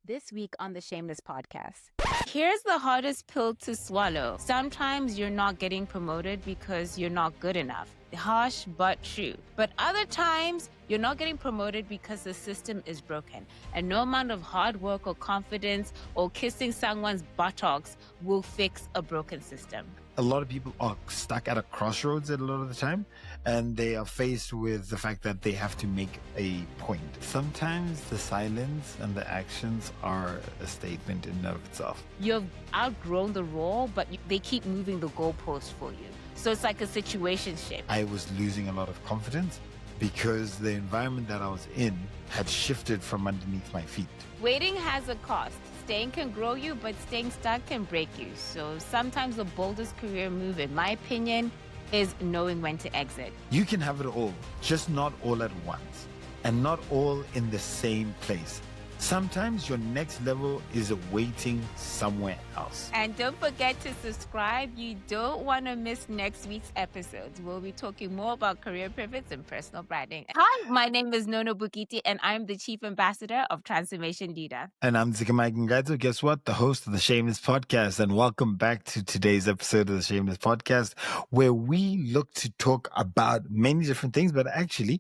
This week on the Shameless Podcast. Here's the hardest pill to swallow. Sometimes you're not getting promoted because you're not good enough. Harsh but true. But other times you're not getting promoted because the system is broken. And no amount of hard work or confidence or kissing someone's buttocks will fix a broken system. A lot of people are stuck at a crossroads a lot of the time, and they are faced with the fact that they have to make a point. Sometimes the silence and the actions are a statement in and of itself. You've outgrown the role, but they keep moving the goalpost for you. So it's like a situationship. I was losing a lot of confidence because the environment that I was in had shifted from underneath my feet. Waiting has a cost. Staying can grow you, but staying stuck can break you. So sometimes the boldest career move, in my opinion, is knowing when to exit. You can have it all, just not all at once, and not all in the same place. Sometimes your next level is awaiting somewhere else. And don't forget to subscribe. You don't want to miss next week's episodes. We'll be talking more about career pivots and personal branding. Hi, my name is Nono Bokete, and I'm the Chief Ambassador of Transformation Leader. And I'm Dzikamai Gangaidzo. Guess what? The host of the Shameless Podcast. And welcome back to today's episode of the Shameless Podcast, where we look to talk about many different things, but actually,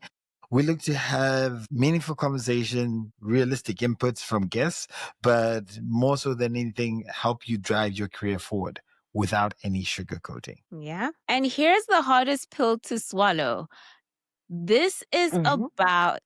we look to have meaningful conversation, realistic inputs from guests, but more so than anything, help you drive your career forward without any sugarcoating. Yeah. And here's the hardest pill to swallow. This is about,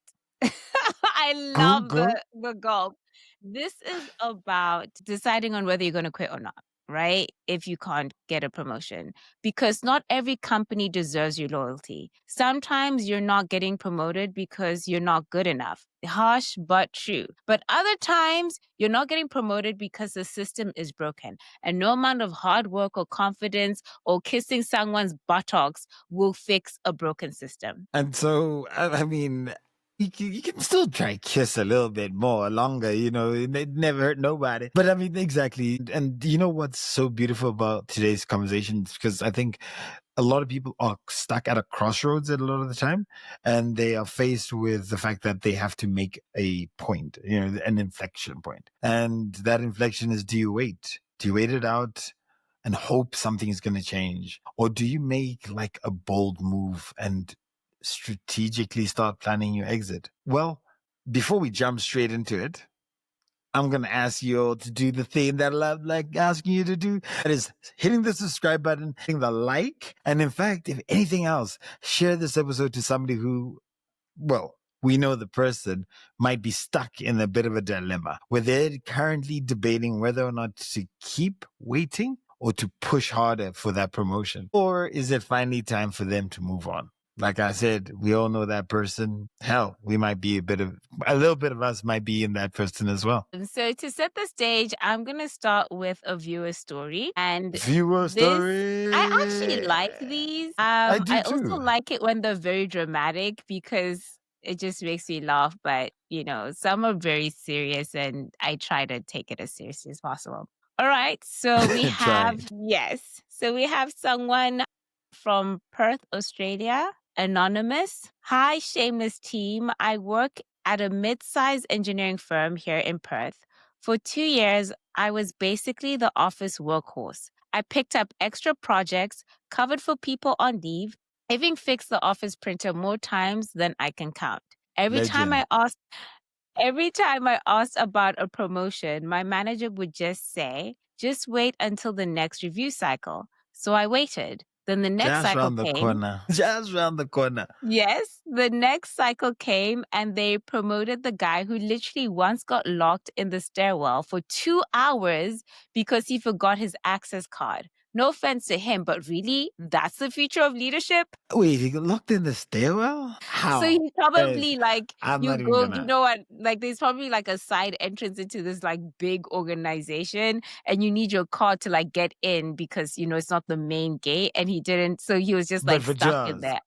I love the gulp. This is about deciding on whether you're going to quit or not, right? If you can't get a promotion, because not every company deserves your loyalty. Sometimes you're not getting promoted because you're not good enough. Harsh but true. But other times you're not getting promoted because the system is broken. And no amount of hard work or confidence or kissing someone's buttocks will fix a broken system. And so, I mean, you can still try kiss a little bit more longer, it never hurt nobody. But I mean, exactly. And you know what's so beautiful about today's conversation? Because I think a lot of people are stuck at a crossroads a lot of the time, and they are faced with the fact that they have to make a point, an inflection point. And that inflection is, do you wait? Do you wait it out and hope something is going to change? Or do you make like a bold move and strategically start planning your exit? Well, before we jump straight into it, I'm going to ask you all to do the thing that I love like asking you to do. That is hitting the subscribe button, hitting the like. And in fact, if anything else, share this episode to somebody who, well, we know the person might be stuck in a bit of a dilemma where they're currently debating whether or not to keep waiting or to push harder for that promotion. Or is it finally time for them to move on? Like I said, we all know that person. Hell, we might be a little bit of us might be in that person as well. So to set the stage, I'm going to start with a viewer story. And story. I actually like these. I do I too. also like it when they're very dramatic because it just makes me laugh. But, some are very serious and I try to take it as seriously as possible. All right. So we have, So we have someone from Perth, Australia. Anonymous. Hi, Shameless team. I work at a mid-sized engineering firm here in Perth. For 2 years, I was basically the office workhorse. I picked up extra projects, covered for people on leave, even fixed the office printer more times than I can count. Every time I asked about a promotion, my manager would just say, just wait until the next review cycle. So I waited. Then the next cycle came. Just round the corner. Yes, the next cycle came and they promoted the guy who literally once got locked in the stairwell for 2 hours because he forgot his access card. No offense to him, but really, that's the future of leadership? Wait, he got locked in the stairwell? How? So he's probably there's probably like a side entrance into this like big organization and you need your card to like get in because, it's not the main gate and he didn't. So he was just like stuck in there.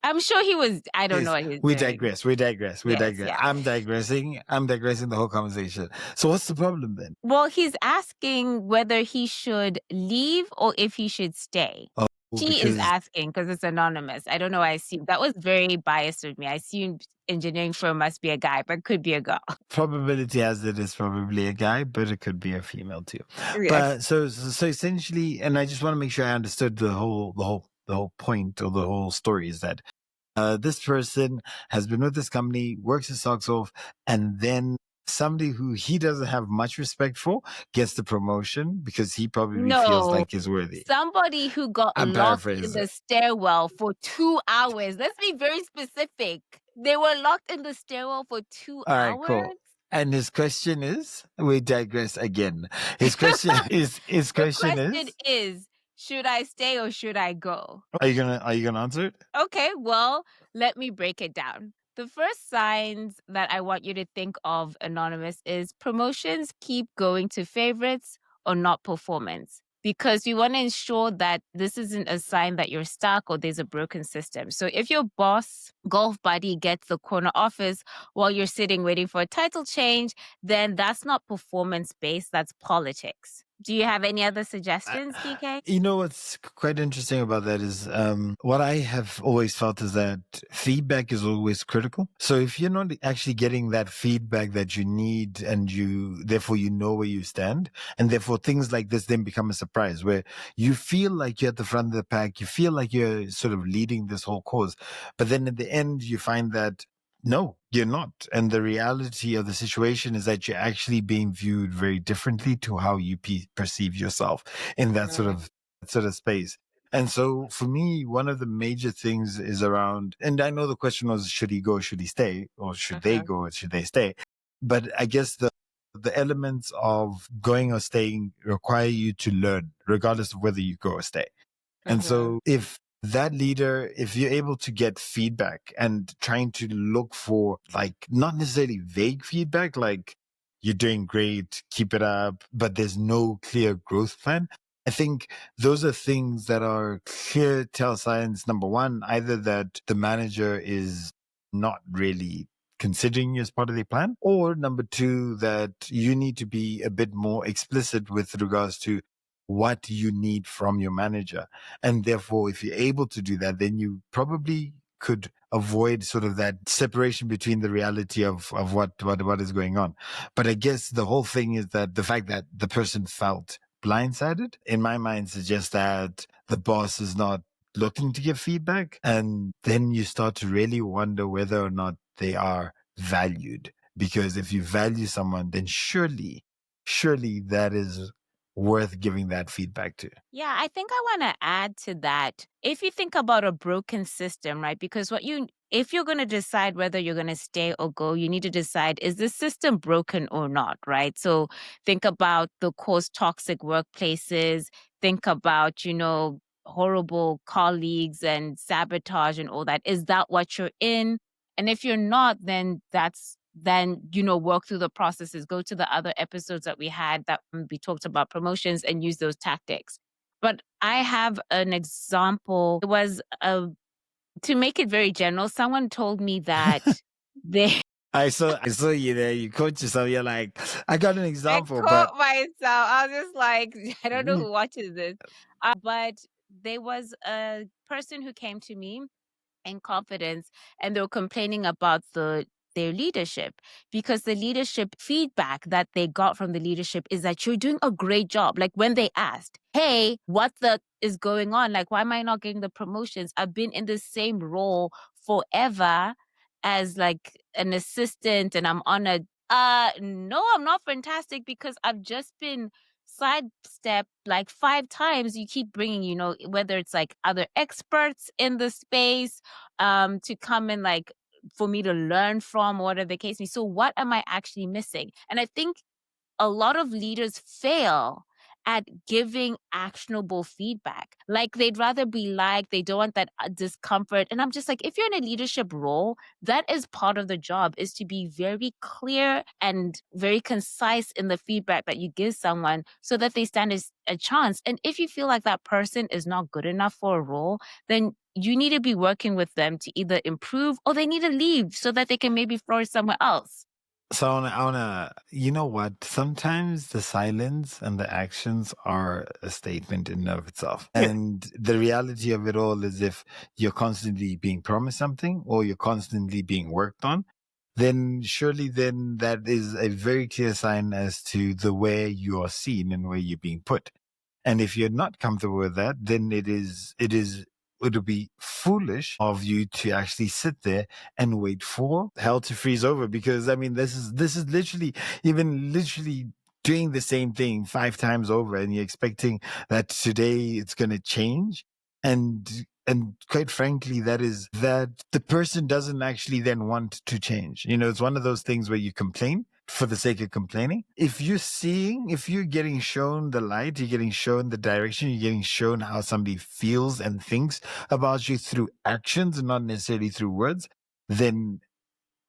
I'm sure he was, I don't know what he was We doing. digress. Yeah. I'm digressing the whole conversation. So what's the problem then? Well, he's asking whether he should leave or if he should stay. She is because asking because it's anonymous. I don't know. I assume that was very biased with me. I assumed engineering firm must be a guy, but could be a girl. probability has it is probably a guy, but it could be a female too. Yes. But so essentially, and I just want to make sure I understood the whole point or the whole story is that this person has been with this company, works his socks off, and then somebody who he doesn't have much respect for gets the promotion because he probably feels No, like he's worthy. somebody who got I'm locked in paraphrasing. the stairwell for 2 hours. Let's be very specific. They were locked in the stairwell for 2 All right, hours. cool. And his question is, we digress again. His question is, The question is, should I stay or should I go? are you gonna answer it? Okay, well, let me break it down. The first signs that I want you to think of, Anonymous, is promotions keep going to favorites or not performance. Because we want to ensure that this isn't a sign that you're stuck or there's a broken system. So if your boss, golf buddy, gets the corner office while you're sitting waiting for a title change, then that's not performance based, that's politics. Do you have any other suggestions, DK? You know what's quite interesting about that is what I have always felt is that feedback is always critical. So if you're not actually getting that feedback that you need and therefore you know where you stand, and therefore things like this then become a surprise where you feel like you're at the front of the pack, you feel like you're sort of leading this whole cause. But then at the end, you find that no, you're not. And the reality of the situation is that you're actually being viewed very differently to how you perceive yourself in that sort of space. And so for me, one of the major things is around, and I know the question was, should he go, should he stay, or should they go, or should they stay? But I guess the elements of going or staying require you to learn, regardless of whether you go or stay. And so if that leader, if you're able to get feedback and trying to look for like not necessarily vague feedback, like you're doing great, keep it up, but there's no clear growth plan. I think those are things that are clear tell signs. Number one, either that the manager is not really considering you as part of their plan, or number two, that you need to be a bit more explicit with regards to what you need from your manager. And therefore, if you're able to do that, then you probably could avoid sort of that separation between the reality of what is going on. But I guess the whole thing is that the fact that the person felt blindsided, in my mind, suggests that the boss is not looking to give feedback. And then you start to really wonder whether or not they are valued. Because if you value someone, then surely that is worth giving that feedback to. Yeah, I think I want to add to that. If you think about a broken system, right? Because if you're going to decide whether you're going to stay or go, you need to decide, is the system broken or not, right? So think about the cause toxic workplaces, think about, horrible colleagues and sabotage and all that. Is that what you're in? And if you're not, then work through the processes, go to the other episodes that we had that we talked about promotions and use those tactics. But I have an example. It was to make it very general, someone told me that they I saw you there. You caught yourself. You're like, I got an example, I but caught myself. I was just like, I don't know who watches this. But there was a person who came to me in confidence and they were complaining about their leadership, because the leadership feedback that they got from the leadership is that you're doing a great job. Like when they asked, hey, what the is going on? Like, why am I not getting the promotions? I've been in the same role forever as like an assistant and I'm on no, I'm not fantastic because I've just been sidestepped like 5 times. You keep bringing, whether it's like other experts in the space to come and like for me to learn from, whatever the case may be. So what am I actually missing? And I think a lot of leaders fail at giving actionable feedback. Like they'd rather be liked, they don't want that discomfort. And I'm just like, if you're in a leadership role, that is part of the job, is to be very clear and very concise in the feedback that you give someone so that they stand a chance. And if you feel like that person is not good enough for a role, then you need to be working with them to either improve or they need to leave so that they can maybe flourish somewhere else. So you know what? Sometimes the silence and the actions are a statement in and of itself. And the reality of it all is if you're constantly being promised something or you're constantly being worked on, then surely then that is a very clear sign as to the where you are seen and where you're being put. And if you're not comfortable with that, then it would be foolish of you to actually sit there and wait for hell to freeze over. Because I mean, this is literally doing the same thing 5 times over, and you're expecting that today it's going to change. And quite frankly, that the person doesn't actually then want to change. You know, it's one of those things where you complain for the sake of complaining. If you're getting shown the light, you're getting shown the direction, you're getting shown how somebody feels and thinks about you through actions and not necessarily through words, then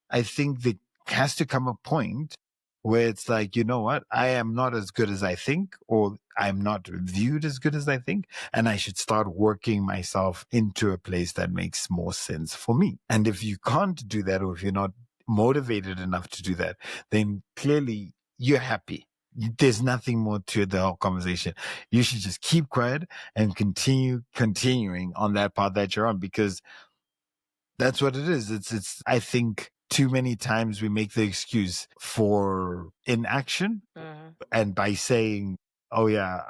I think there has to come a point where it's like, you know what, I am not as good as I think, or I'm not viewed as good as I think, and I should start working myself into a place that makes more sense for me. And if you can't do that, or if you're not motivated enough to do that, then clearly you're happy. There's nothing more to the whole conversation. You should just keep quiet and continuing on that path that you're on, because that's what it is. It's I think too many times we make the excuse for inaction, and by saying, oh yeah,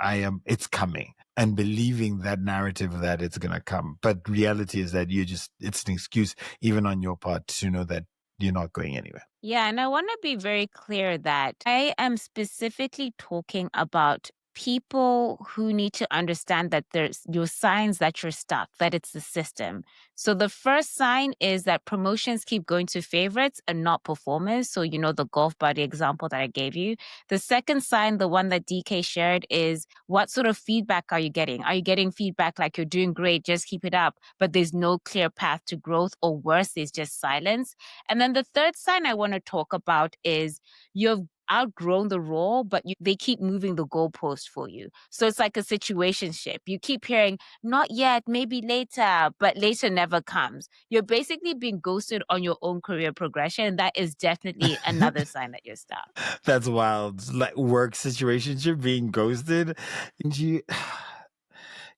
it's coming, and believing that narrative that it's going to come. But reality is that it's an excuse even on your part to know that you're not going anywhere. Yeah, and I want to be very clear that I am specifically talking about people who need to understand that there's your signs that you're stuck, that it's the system. So the first sign is that promotions keep going to favorites and not performers. So, the golf buddy example that I gave you. The second sign, the one that DK shared, is what sort of feedback are you getting? Are you getting feedback like you're doing great, just keep it up, but there's no clear path to growth, or worse, there's just silence? And then the third sign I want to talk about is you've outgrown the role, but they keep moving the goalpost for you. So it's like a situationship. You keep hearing, not yet, maybe later, but later never comes. You're basically being ghosted on your own career progression. And that is definitely another sign that you're stuck. That's wild. Like work situationship, being ghosted. And you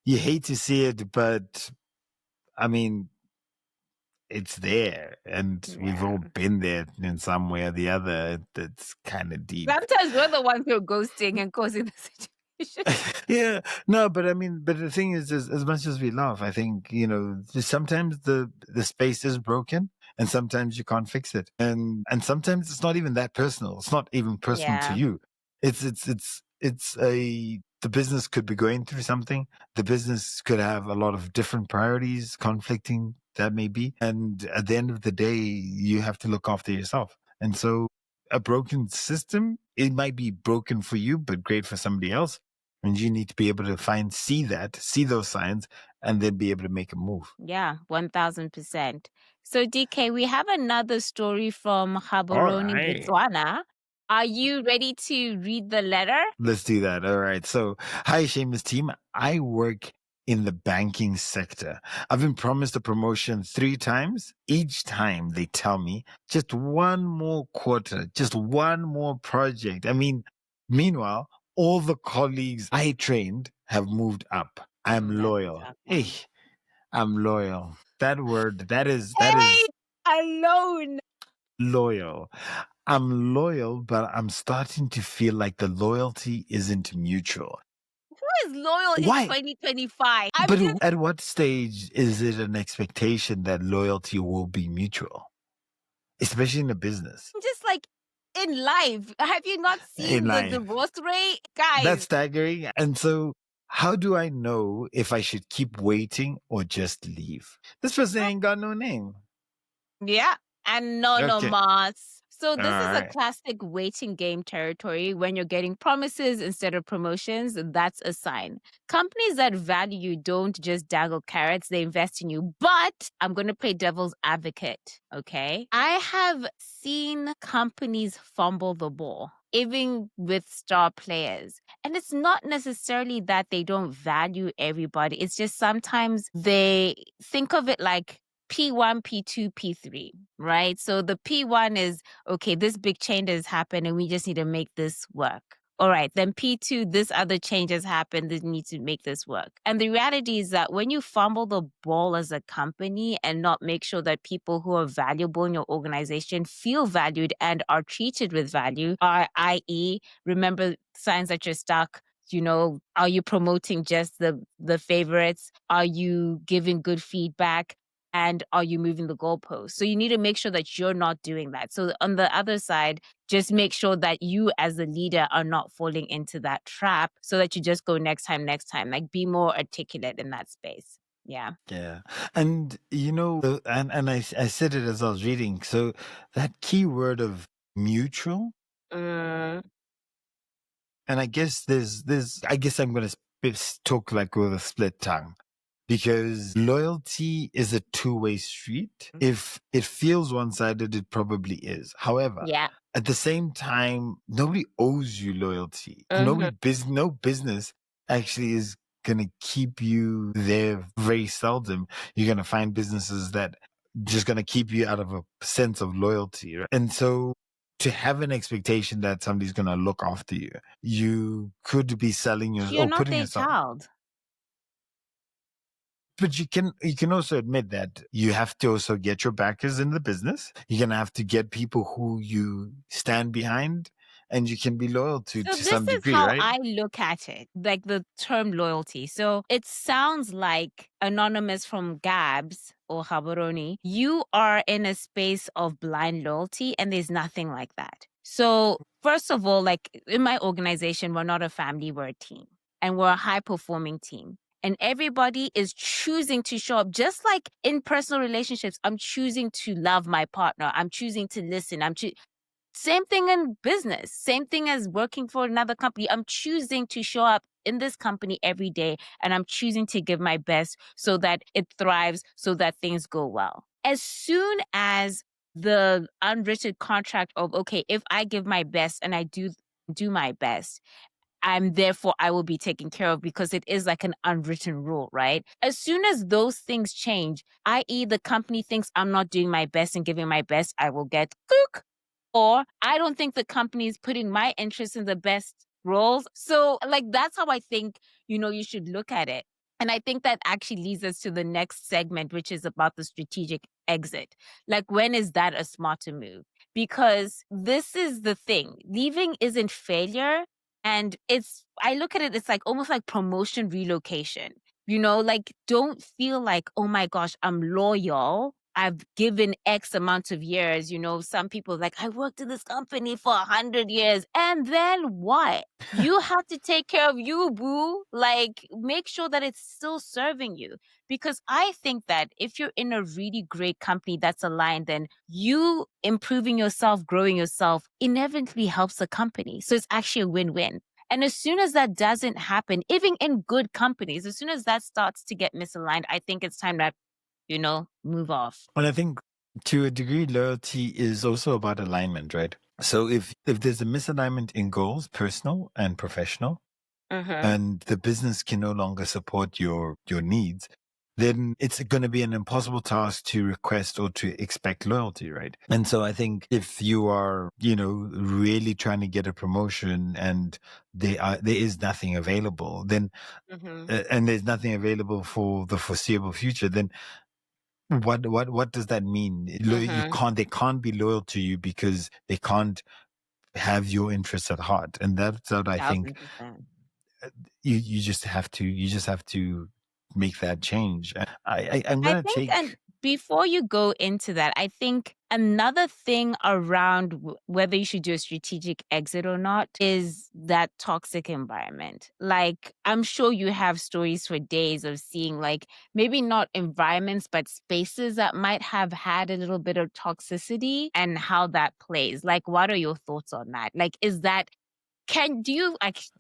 hate to see it, but I mean, it's there, and we've all been there in some way or the other. That's kind of deep. Sometimes we're the ones who are ghosting and causing the situation. Yeah, no, but I mean, but the thing is, as much as we laugh, I think, sometimes the space is broken, and sometimes you can't fix it, and sometimes it's not even that personal. It's not even personal to you. The business could be going through something. The business could have a lot of different priorities, conflicting that may be. And at the end of the day, you have to look after yourself. And so a broken system, it might be broken for you, but great for somebody else. And you need to be able to see those signs, and then be able to make a move. Yeah, 1000%. So DK, we have another story from Gaborone, Botswana. Are you ready to read the letter? Let's do that. All right. So, hi, Shameless team. I work in the banking sector. I've been promised a promotion 3 times. Each time they tell me just one more quarter, just one more project. I mean, meanwhile, all the colleagues I trained have moved up. I'm loyal. Hey, I'm loyal. That word, that is alone. Loyal. I'm loyal, but I'm starting to feel like the loyalty isn't mutual. Who is loyal in 2025? But at what stage is it an expectation that loyalty will be mutual? Especially in a business. Just like in life. Have you not seen the divorce rate? Guys. That's staggering. And so how do I know if I should keep waiting or just leave? This person ain't got no name. Yeah. And Nono Mas. So this is a classic waiting game territory. When you're getting promises instead of promotions, that's a sign. Companies that value you don't just dangle carrots, they invest in you. But I'm going to play devil's advocate, okay? I have seen companies fumble the ball, even with star players. And it's not necessarily that they don't value everybody. It's just sometimes they think of it like P1, P2, P3, right? So the P1 is, okay, this big change has happened and we just need to make this work. All right, then P2, this other change has happened. They need to make this work. And the reality is that when you fumble the ball as a company and not make sure that people who are valuable in your organization feel valued and are treated with value, i.e., remember signs that you're stuck. Are you promoting just the favorites? Are you giving good feedback? And are you moving the goalposts? So you need to make sure that you're not doing that. So on the other side, just make sure that you as a leader are not falling into that trap so that you just go next time. Like be more articulate in that space. Yeah. Yeah. And and I said it as I was reading. So that key word of mutual, Mm, and I guess I guess I'm going to talk like with a split tongue, because loyalty is a two-way street. If it feels one-sided, it probably is. However, yeah. at the same time, nobody owes you loyalty. Mhm. No business actually is going to keep you there. Very seldom you're going to find businesses that just going to keep you out of a sense of loyalty. Right? And so to have an expectation that somebody's going to look after you, you could be selling your You're or not putting their yourself. child. But you can also admit that you have to also get your backers in the business. You're gonna have to get people who you stand behind and you can be loyal to So this some is degree, how right? I look at it, like the term loyalty. So it sounds like Anonymous from Gabs or Gaborone, you are in a space of blind loyalty and there's nothing like that. So first of all, like in my organization, we're not a family, we're a team and we're a high performing team. And everybody is choosing to show up, just like in personal relationships. I'm choosing to love my partner. I'm choosing to listen. Same thing in business, same thing as working for another company. I'm choosing to show up in this company every day and I'm choosing to give my best so that it thrives, so that things go well. As soon as the unwritten contract of, okay, if I give my best and I do my best, therefore I will be taken care of, because it is like an unwritten rule, right? As soon as those things change, i.e., the company thinks I'm not doing my best and giving my best, I will get cook. Or I don't think the company is putting my interests in the best roles. So, like, that's how I think, you should look at it. And I think that actually leads us to the next segment, which is about the strategic exit. Like, when is that a smarter move? Because this is the thing, leaving isn't failure. And I look at it, it's like almost like promotion relocation. Like, don't feel like, oh my gosh, I'm loyal. I've given X amount of years. Some people like, I worked in this company for 100 years. And then what? You have to take care of you, boo. Like, make sure that it's still serving you. Because I think that if you're in a really great company that's aligned, then you improving yourself, growing yourself inevitably helps the company. So it's actually a win-win. And as soon as that doesn't happen, even in good companies, as soon as that starts to get misaligned, I think it's time that, move off. And I think to a degree, loyalty is also about alignment, right? So if there's a misalignment in goals, personal and professional, and the business can no longer support your needs, then it's going to be an impossible task to request or to expect loyalty, right? And so I think if you are, really trying to get a promotion and there is nothing available, then and there's nothing available for the foreseeable future, then what does that mean? They can't be loyal to you because they can't have your interests at heart, and that's what I think 1000%. you just have to make that change. I'm I gonna think, and take. before you go into that, I think another thing around whether you should do a strategic exit or not is that toxic environment. Like, I'm sure you have stories for days of seeing, like, maybe not environments, but spaces that might have had a little bit of toxicity and how that plays. Like, what are your thoughts on that? Like,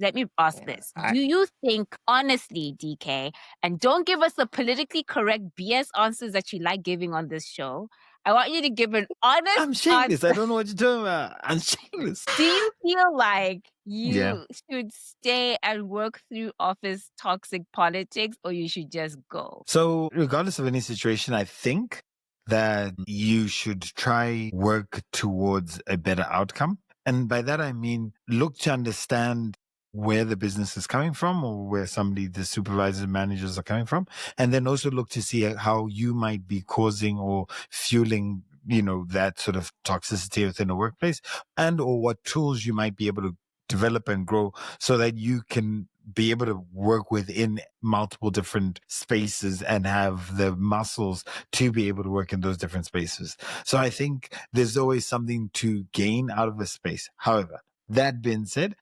let me ask this. Do you think, honestly, DK, and don't give us the politically correct BS answers that you like giving on this show. I want you to give an honest I'm shameless. answer. I don't know what you're talking about. I'm shameless. Do you feel like Yeah. you should stay and work through office toxic politics, or you should just go? So regardless of any situation, I think that you should try work towards a better outcome. And by that, I mean, look to understand where the business is coming from or where the supervisors and managers are coming from. And then also look to see how you might be causing or fueling, that sort of toxicity within a workplace, and or what tools you might be able to develop and grow so that you can be able to work within multiple different spaces and have the muscles to be able to work in those different spaces. So I think there's always something to gain out of a space. However, that being said,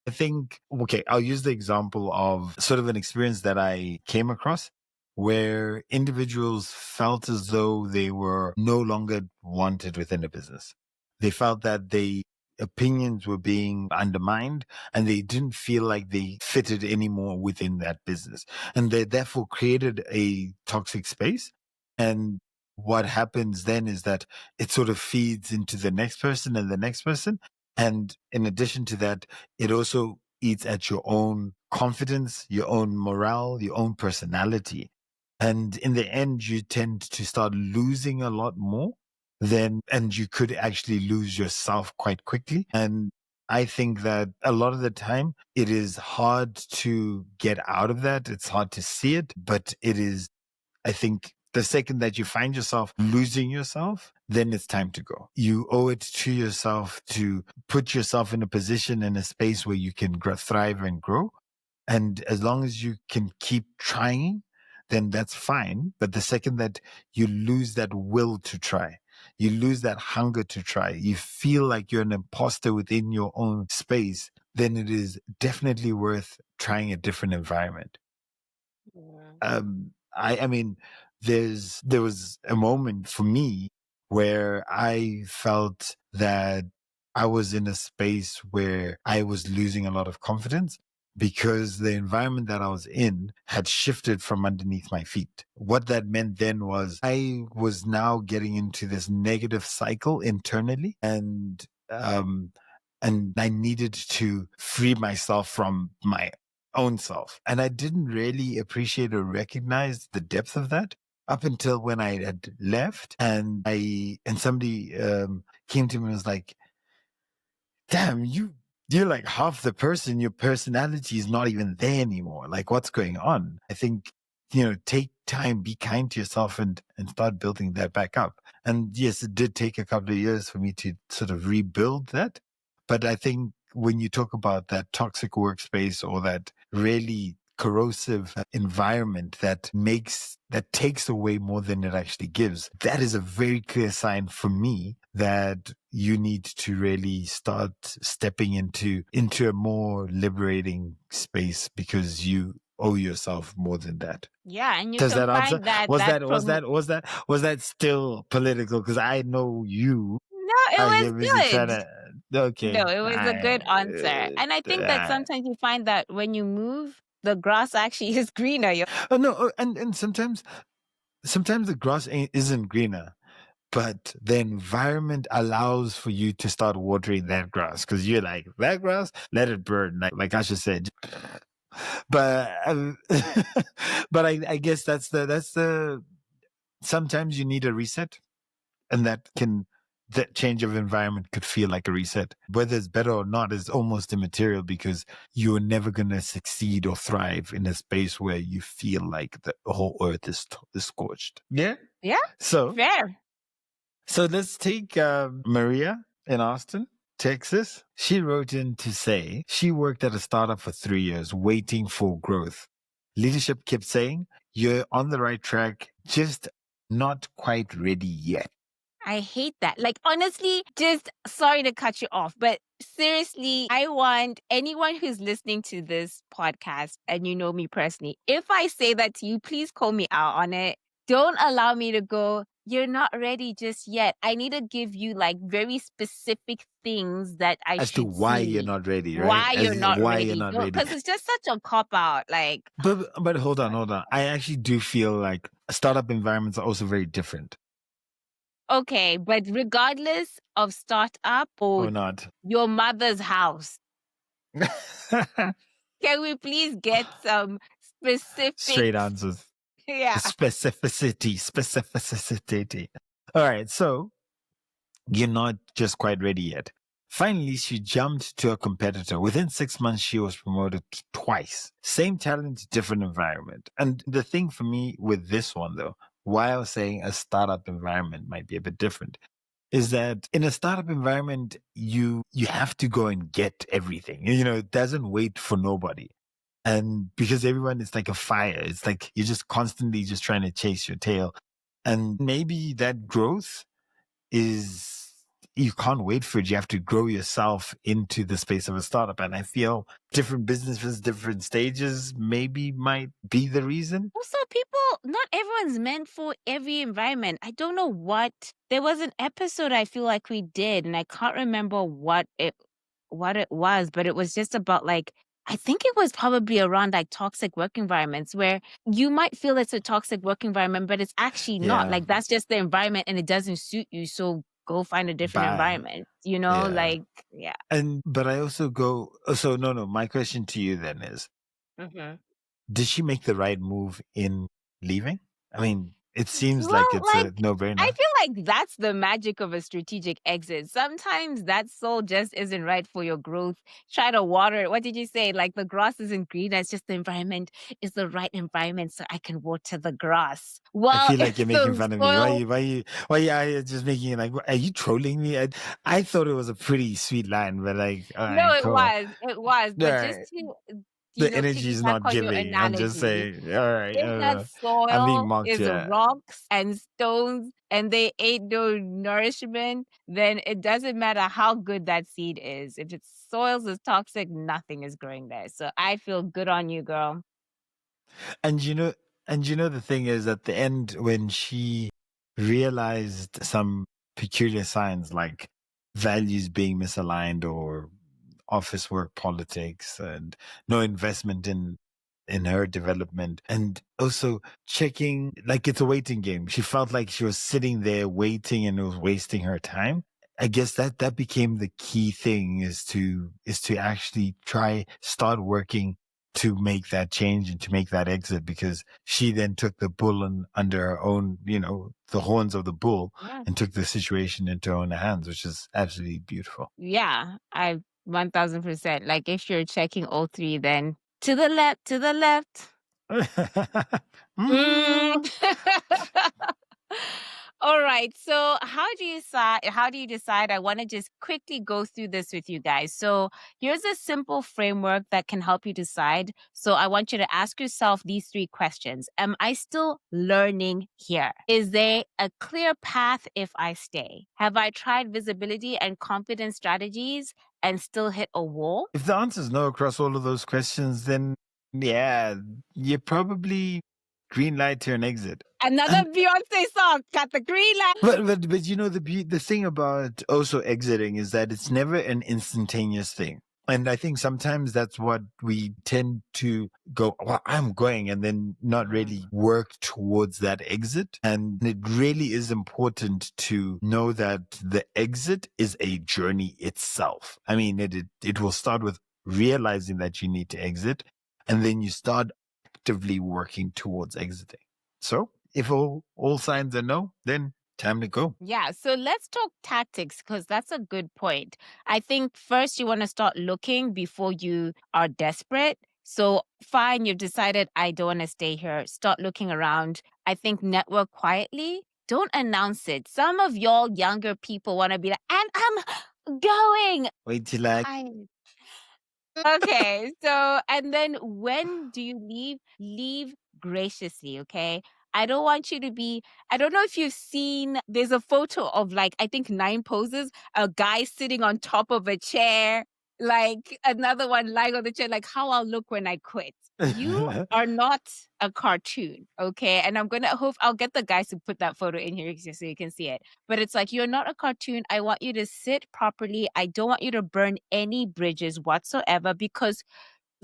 I think, okay, I'll use the example of sort of an experience that I came across where individuals felt as though they were no longer wanted within a business. They felt that opinions were being undermined and they didn't feel like they fitted anymore within that business. And they therefore created a toxic space. And what happens then is that it sort of feeds into the next person and the next person. And in addition to that, it also eats at your own confidence, your own morale, your own personality. And in the end, you tend to start losing a lot more and you could actually lose yourself quite quickly. And I think that a lot of the time it is hard to get out of that. It's hard to see it, but I think the second that you find yourself losing yourself, then it's time to go. You owe it to yourself to put yourself in a position, in a space where you can thrive and grow. And as long as you can keep trying, then that's fine. But the second that you lose that will to try, you lose that hunger to try, you feel like you're an imposter within your own space, then it is definitely worth trying a different environment. Yeah. I mean, there was a moment for me where I felt that I was in a space where I was losing a lot of confidence because the environment that I was in had shifted from underneath my feet. What that meant then was I was now getting into this negative cycle internally, and I needed to free myself from my own self. And I didn't really appreciate or recognize the depth of that up until when I had left and somebody came to me and was like, damn, you're like half the person. Your personality is not even there anymore. Like, what's going on? I think, take time, be kind to yourself and start building that back up. And yes, it did take a couple of years for me to sort of rebuild that. But I think when you talk about that toxic workspace or that really corrosive environment that takes away more than it actually gives, that is a very clear sign for me that you need to really start stepping into a more liberating space because you owe yourself more than that. Yeah, and you Does can that answer? find that Was that still political? Because I know you. No, it You're was busy trying good. to. Okay. No, it was a good answer. And I think that sometimes you find that when you move, the grass actually is greener. Oh no, and sometimes the grass isn't greener, but the environment allows for you to start watering that grass because you're like, that grass, let it burn, like Asha said. But but I guess that's the sometimes you need a reset, and that change of environment could feel like a reset. Whether it's better or not is almost immaterial because you're never going to succeed or thrive in a space where you feel like the whole earth is scorched. Yeah. Yeah. So fair. So let's take Maria in Austin, Texas. She wrote in to say she worked at a startup for 3 years waiting for growth. Leadership kept saying, you're on the right track, just not quite ready yet. I hate that. Like, honestly, just sorry to cut you off, but seriously, I want anyone who's listening to this podcast and you know me personally, if I say that to you, please call me out on it. Don't allow me to go, you're not ready just yet. I need to give you like very specific things that I As should to why see. you're not ready, right? Why you're not ready. You're not ready. Because it's just such a cop out. Like, but hold on. I actually do feel like startup environments are also very different. Okay, but regardless of startup or not your mother's house, can we please get some specific straight answers? Yeah. Specificity. All right, so you're not just quite ready yet. Finally, she jumped to a competitor. Within 6 months, she was promoted twice. Same talent, different environment. And the thing for me with this one, though, why I was saying a startup environment might be a bit different, is that in a startup environment, you have to go and get everything. You know, it doesn't wait for nobody. And because everyone is like a fire, it's like you're just constantly just trying to chase your tail. And maybe that growth is you can't wait for it. You have to grow yourself into the space of a startup. And I feel different businesses, different stages maybe might be the reason. Also, not everyone's meant for every environment. I don't know what. There was an episode I feel like we did, and I can't remember what it was, but it was just about like, I think it was probably around like toxic work environments where you might feel it's a toxic work environment, but it's actually not. Yeah. Like that's just the environment and it doesn't suit you. So go find a different Bye. environment, you know, Yeah. like, yeah. But I also go, so no, my question to you then is, Mhm. did she make the right move in leaving? I mean, it seems Well, like it's like, a no-brainer. I feel like that's the magic of a strategic exit. Sometimes that soul just isn't right for your growth. Try to water it. What did you say? Like the grass isn't green. It's just the environment is the right environment so I can water the grass. Well, I feel like you're if making the fun of me. soil- Why you just making it like, are you trolling me? I thought it was a pretty sweet line, but like, all No, right, it cool. was. It was. All But just right. to, The energy is piggyback not on your giving. I'm just analogy, saying, all right, if that I'm being soil mocked is here. rocks and stones and they ain't no nourishment, then it doesn't matter how good that seed is. If its soils is toxic, nothing is growing there. So I feel good on you, girl. And the thing is, at the end, when she realized some peculiar signs like values being misaligned or office work politics and no investment in her development, and also checking, like it's a waiting game. She felt like she was sitting there waiting and it was wasting her time. I guess that became the key thing, is to actually start working to make that change and to make that exit, because she then took the bull under her own, the horns of the bull, Yeah. and took the situation into her own hands, which is absolutely beautiful. Yeah, I 1000%. Like if you're checking all three, then to the left, to the left. Mm. All right. So how do you decide? I want to just quickly go through this with you guys. So here's a simple framework that can help you decide. So I want you to ask yourself these 3 questions. Am I still learning here? Is there a clear path if I stay? Have I tried visibility and confidence strategies and still hit a wall? If the answer is no across all of those questions, then yeah, you're probably green light to an exit. Another Beyonce song got the green light. But the thing about also exiting is that it's never an instantaneous thing. And I think sometimes that's what we tend to go, well, I'm going, and then not really work towards that exit. And it really is important to know that the exit is a journey itself. I mean, it will start with realizing that you need to exit, and then you start actively working towards exiting. So if all signs are no, then time to go. Yeah, so let's talk tactics because that's a good point. I think first you want to start looking before you are desperate. So fine, you've decided I don't want to stay here. Start looking around. I think network quietly. Don't announce it. Some of y'all younger people want to be like, and I'm going. Wait till I Okay, so and then when do you leave? Leave graciously, okay? I don't want you to be, I don't know if you've seen, there's a photo of like, I think 9 poses, a guy sitting on top of a chair, like another one lying on the chair, like how I'll look when I quit. You are not a cartoon, okay? And I'll get the guys to put that photo in here just so you can see it. But it's like, you're not a cartoon. I want you to sit properly. I don't want you to burn any bridges whatsoever, because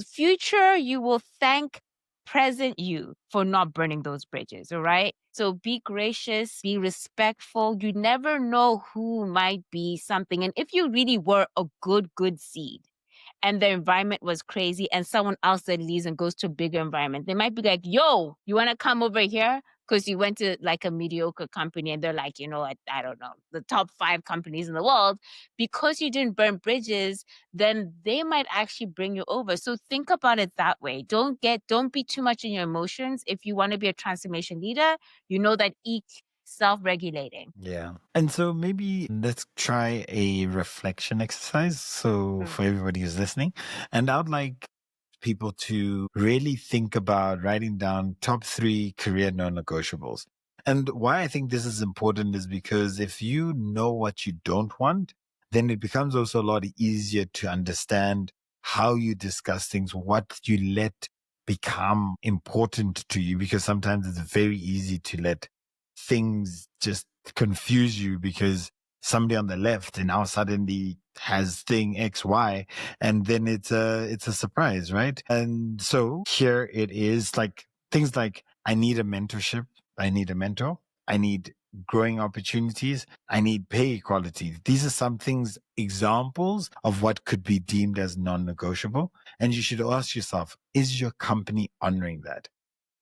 future you will thank present you for not burning those bridges. All right. So be gracious, be respectful. You never know who might be something. And if you really were a good seed, and the environment was crazy, and someone else that leaves and goes to a bigger environment, they might be like, yo, you want to come over here? because you went to like a mediocre company and they're like, I don't know, the top 5 companies in the world. Because you didn't burn bridges, then they might actually bring you over. So think about it that way. Don't be too much in your emotions. If you want to be a transformation leader, that each self-regulating. Yeah. And so maybe let's try a reflection exercise. So for everybody who's listening, and I would like people to really think about writing down top 3 career non-negotiables. And why I think this is important is because if you know what you don't want, then it becomes also a lot easier to understand how you discuss things, what you let become important to you, because sometimes it's very easy to let things just confuse you because somebody on the left and now suddenly has thing XY, and then it's a surprise, right? And so here it is, like things like I need a mentorship, I need a mentor, I need growing opportunities, I need pay equality. These are some things, examples of what could be deemed as non-negotiable. And you should ask yourself, is your company honoring that?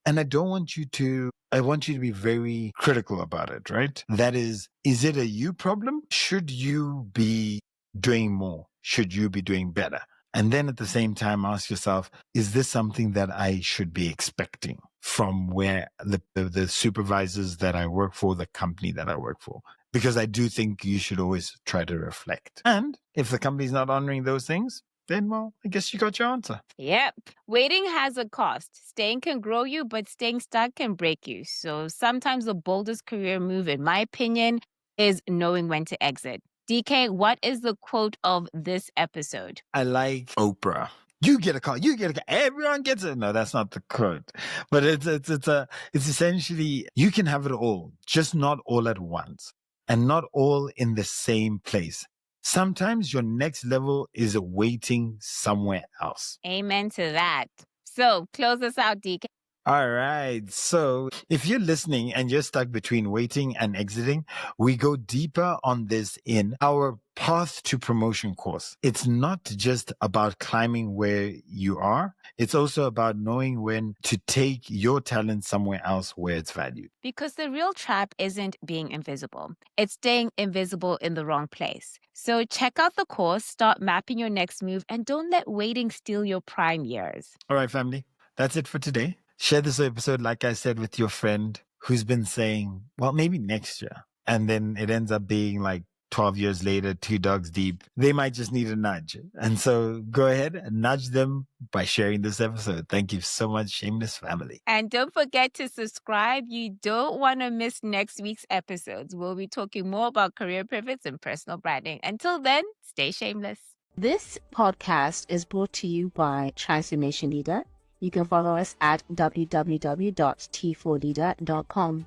And I want you to be very critical about it, right? That is it a you problem? Should you be doing more? Should you be doing better? And then at the same time, ask yourself, is this something that I should be expecting from where the supervisors that I work for, the company that I work for? Because I do think you should always try to reflect. And if the company's not honoring those things, then, well, I guess you got your answer. Yep. Waiting has a cost. Staying can grow you, but staying stuck can break you. So sometimes the boldest career move, in my opinion, is knowing when to exit. DK, what is the quote of this episode? I like Oprah. You get a call. You get a call. Everyone gets it. No, that's not the quote. But it's essentially, you can have it all, just not all at once and not all in the same place. Sometimes your next level is waiting somewhere else. Amen to that. So close us out, DK. All right. So if you're listening and you're stuck between waiting and exiting, we go deeper on this in our Path to Promotion course. It's not just about climbing where you are. It's also about knowing when to take your talent somewhere else where it's valued. Because the real trap isn't being invisible. It's staying invisible in the wrong place. So check out the course, start mapping your next move, and don't let waiting steal your prime years. All right, family. That's it for today. Share this episode, like I said, with your friend who's been saying, well, maybe next year. And then it ends up being like 12 years later, 2 dogs deep. They might just need a nudge. And so go ahead and nudge them by sharing this episode. Thank you so much, Shameless family. And don't forget to subscribe. You don't want to miss next week's episodes. We'll be talking more about career pivots and personal branding. Until then, stay shameless. This podcast is brought to you by Transformation Leader. You can follow us at www.t4leader.com.